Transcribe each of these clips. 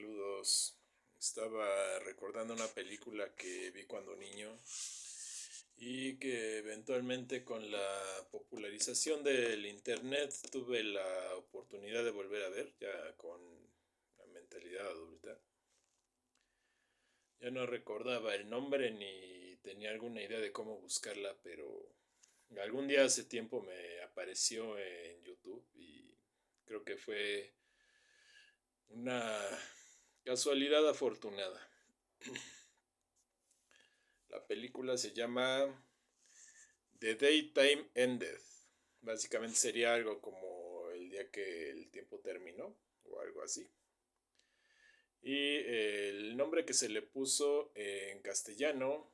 Saludos. Estaba recordando una película que vi cuando niño y que eventualmente con la popularización del internet tuve la oportunidad de volver a ver ya con la mentalidad adulta. Ya no recordaba el nombre ni tenía alguna idea de cómo buscarla, pero algún día hace tiempo me apareció en YouTube y creo que fue una casualidad afortunada. La película se llama The Daytime Ended. Básicamente sería algo como el día que el tiempo terminó o algo así. Y el nombre que se le puso en castellano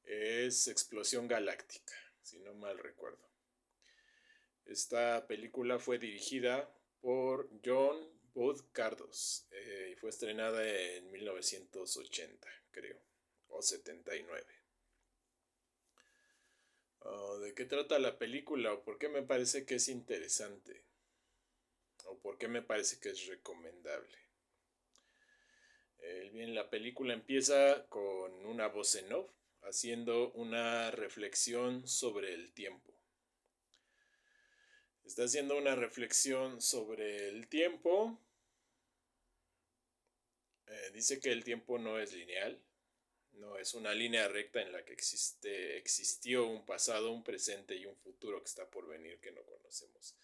es Explosión Galáctica, si no mal recuerdo. Esta película fue dirigida por John Bud-Cardos y fue estrenada en 1980, creo, o 79. ¿De qué trata la película o por qué me parece que es interesante? ¿O por qué me parece que es recomendable? Bien, la película empieza con una voz en off haciendo una reflexión sobre el tiempo. Está haciendo una reflexión sobre el tiempo. Dice que el tiempo no es lineal, no es una línea recta en la que existió un pasado, un presente y un futuro que está por venir que no conocemos,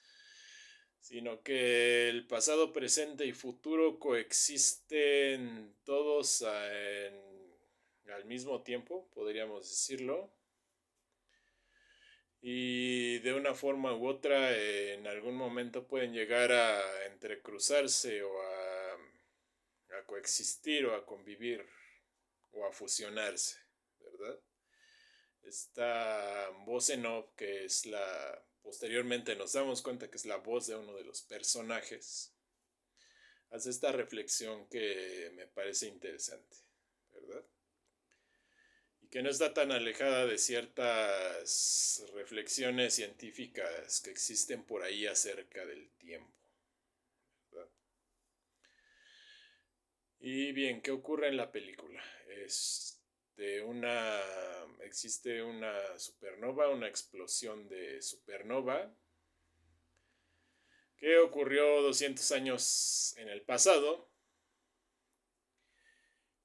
sino que el pasado, presente y futuro coexisten todos al mismo tiempo, podríamos decirlo, y de una forma u otra en algún momento pueden llegar a entrecruzarse o a coexistir o a convivir o a fusionarse, ¿verdad? Esta voz en off que es posteriormente nos damos cuenta que es la voz de uno de los personajes, hace esta reflexión que me parece interesante, ¿verdad? Y que no está tan alejada de ciertas reflexiones científicas que existen por ahí acerca del tiempo, ¿verdad? Y bien, ¿qué ocurre en la película? Existe una supernova, una explosión de supernova que ocurrió 200 años en el pasado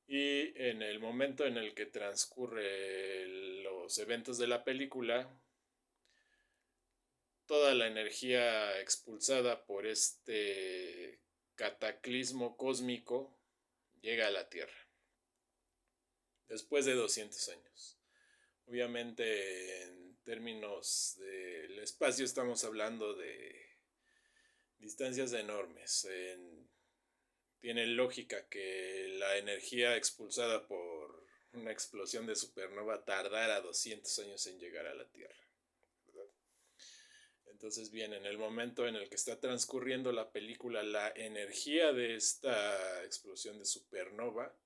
y en el momento en el que transcurre los eventos de la película, toda la energía expulsada por este cataclismo cósmico llega a la Tierra después de 200 años. Obviamente en términos del espacio estamos hablando de distancias enormes. Tiene lógica que la energía expulsada por una explosión de supernova tardara 200 años en llegar a la Tierra, ¿verdad? Entonces, bien, en el momento en el que está transcurriendo la película, la energía de esta explosión de supernova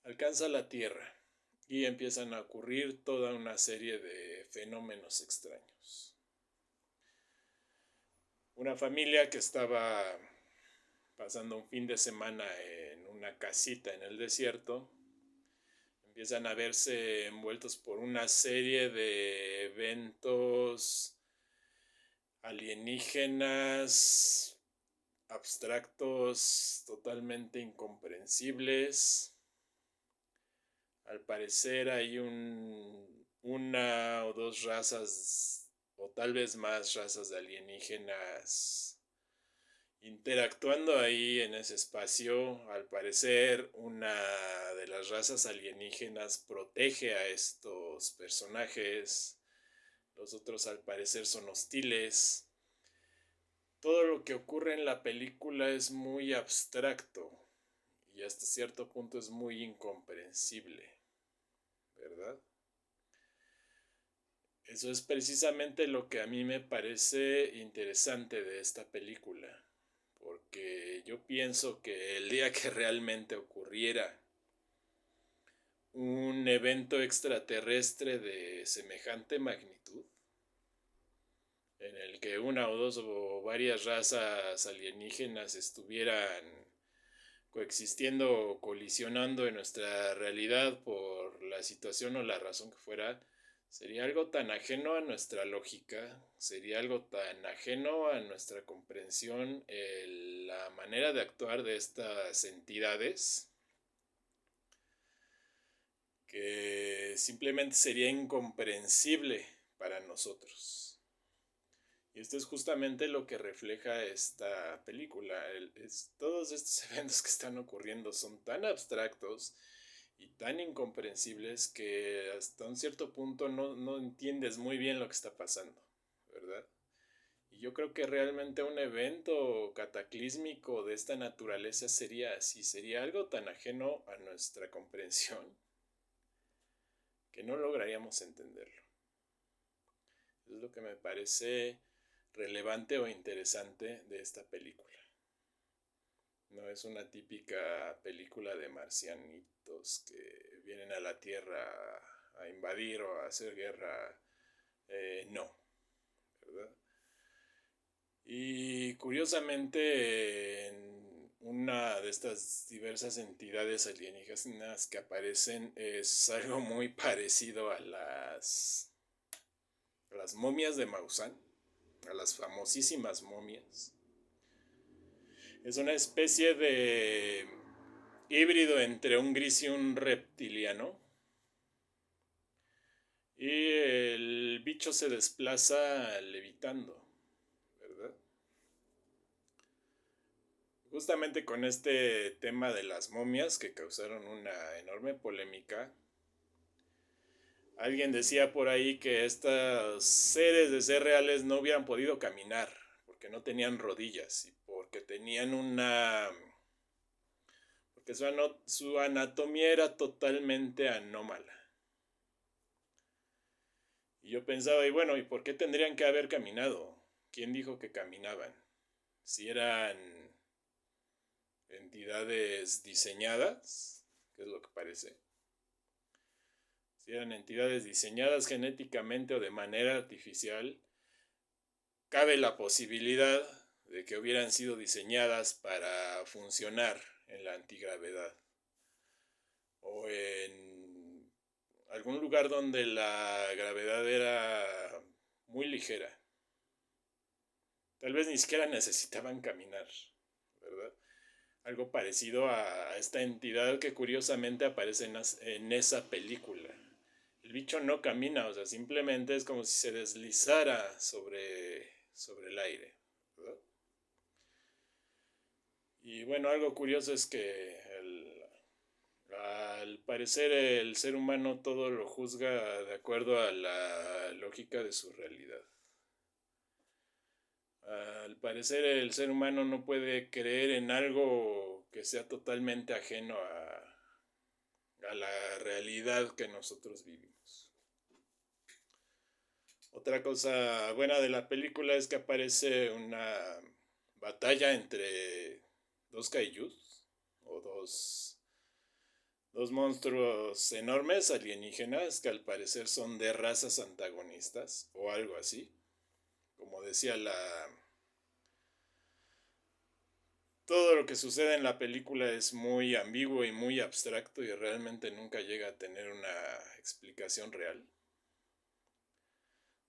alcanza la Tierra y empiezan a ocurrir toda una serie de fenómenos extraños. Una familia que estaba pasando un fin de semana en una casita en el desierto, empiezan a verse envueltos por una serie de eventos alienígenas, abstractos, totalmente incomprensibles. Al parecer hay una o dos razas, o tal vez más razas de alienígenas interactuando ahí en ese espacio. Al parecer, una de las razas alienígenas protege a estos personajes. Los otros, al parecer, son hostiles. Todo lo que ocurre en la película es muy abstracto y hasta cierto punto es muy incomprensible, ¿verdad? Eso es precisamente lo que a mí me parece interesante de esta película, porque yo pienso que el día que realmente ocurriera un evento extraterrestre de semejante magnitud, en el que una o dos o varias razas alienígenas estuvieran coexistiendo o colisionando en nuestra realidad por la situación o la razón que fuera, sería algo tan ajeno a nuestra lógica, sería algo tan ajeno a nuestra comprensión, la manera de actuar de estas entidades, que simplemente sería incomprensible para nosotros. Y esto es justamente lo que refleja esta película. Todos estos eventos que están ocurriendo son tan abstractos y tan incomprensibles que hasta un cierto punto no entiendes muy bien lo que está pasando, ¿verdad? Y yo creo que realmente un evento cataclísmico de esta naturaleza sería así, sería algo tan ajeno a nuestra comprensión que no lograríamos entenderlo. Es lo que me parece relevante o interesante de esta película. No es una típica película de marcianitos que vienen a la Tierra a invadir o a hacer guerra. No, ¿verdad? Y curiosamente, en una de estas diversas entidades alienígenas que aparecen es algo muy parecido a las momias de Maussan, a las famosísimas momias. Es una especie de híbrido entre un gris y un reptiliano. Y el bicho se desplaza levitando, ¿verdad? Justamente con este tema de las momias que causaron una enorme polémica, alguien decía por ahí que estos seres de ser reales no hubieran podido caminar porque no tenían rodillas y porque tenían porque su anatomía era totalmente anómala. Y yo pensaba, y bueno, ¿y por qué tendrían que haber caminado? ¿Quién dijo que caminaban? Si eran entidades diseñadas, que es lo que parece. Si eran entidades diseñadas genéticamente o de manera artificial, cabe la posibilidad de que hubieran sido diseñadas para funcionar en la antigravedad o en algún lugar donde la gravedad era muy ligera. Tal vez ni siquiera necesitaban caminar, ¿verdad? Algo parecido a esta entidad que curiosamente aparece en esa película. El bicho no camina, o sea, simplemente es como si se deslizara sobre el aire, ¿verdad? Y bueno, algo curioso es que al parecer el ser humano todo lo juzga de acuerdo a la lógica de su realidad. Al parecer el ser humano no puede creer en algo que sea totalmente ajeno a la realidad que nosotros vivimos. Otra cosa buena de la película es que aparece una batalla entre dos kaijus o dos monstruos enormes alienígenas que al parecer son de razas antagonistas o algo así. Como decía todo lo que sucede en la película es muy ambiguo y muy abstracto y realmente nunca llega a tener una explicación real.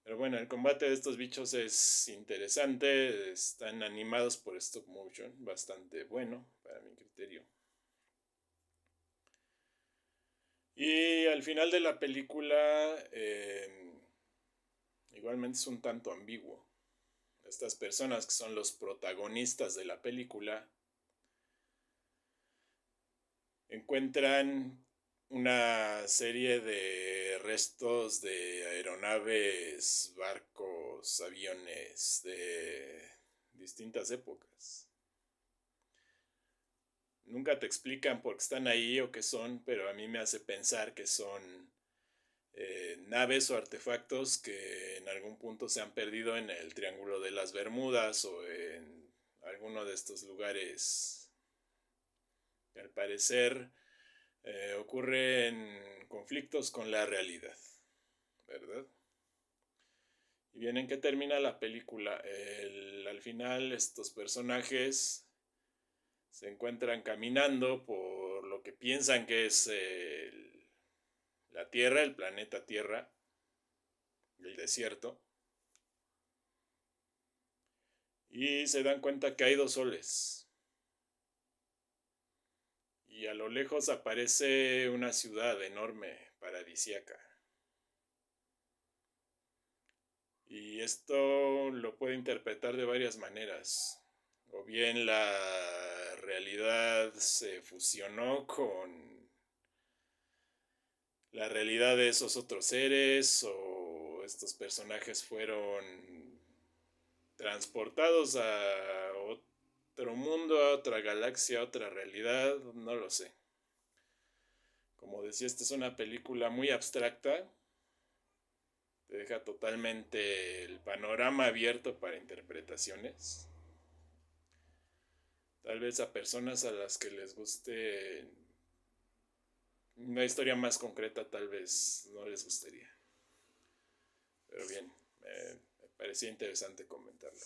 Pero bueno, el combate de estos bichos es interesante, están animados por stop motion, bastante bueno para mi criterio. Y al final de la película, igualmente es un tanto ambiguo. Estas personas que son los protagonistas de la película encuentran una serie de restos de aeronaves, barcos, aviones de distintas épocas. Nunca te explican por qué están ahí o qué son, pero a mí me hace pensar que son naves o artefactos que en algún punto se han perdido en el Triángulo de las Bermudas o en alguno de estos lugares que al parecer ocurren conflictos con la realidad, ¿verdad? Y bien, ¿en qué termina la película? Al final estos personajes se encuentran caminando por lo que piensan que es la Tierra, el planeta Tierra, el desierto, y se dan cuenta que hay dos soles. Y a lo lejos aparece una ciudad enorme, paradisíaca. Y esto lo puede interpretar de varias maneras. O bien la realidad se fusionó con la realidad de esos otros seres, o estos personajes fueron transportados a otro mundo, a otra galaxia, a otra realidad, no lo sé. Como decía, esta es una película muy abstracta, te deja totalmente el panorama abierto para interpretaciones. Tal vez a personas a las que les guste una historia más concreta, tal vez no les gustaría. Pero bien, me parecía interesante comentarlo.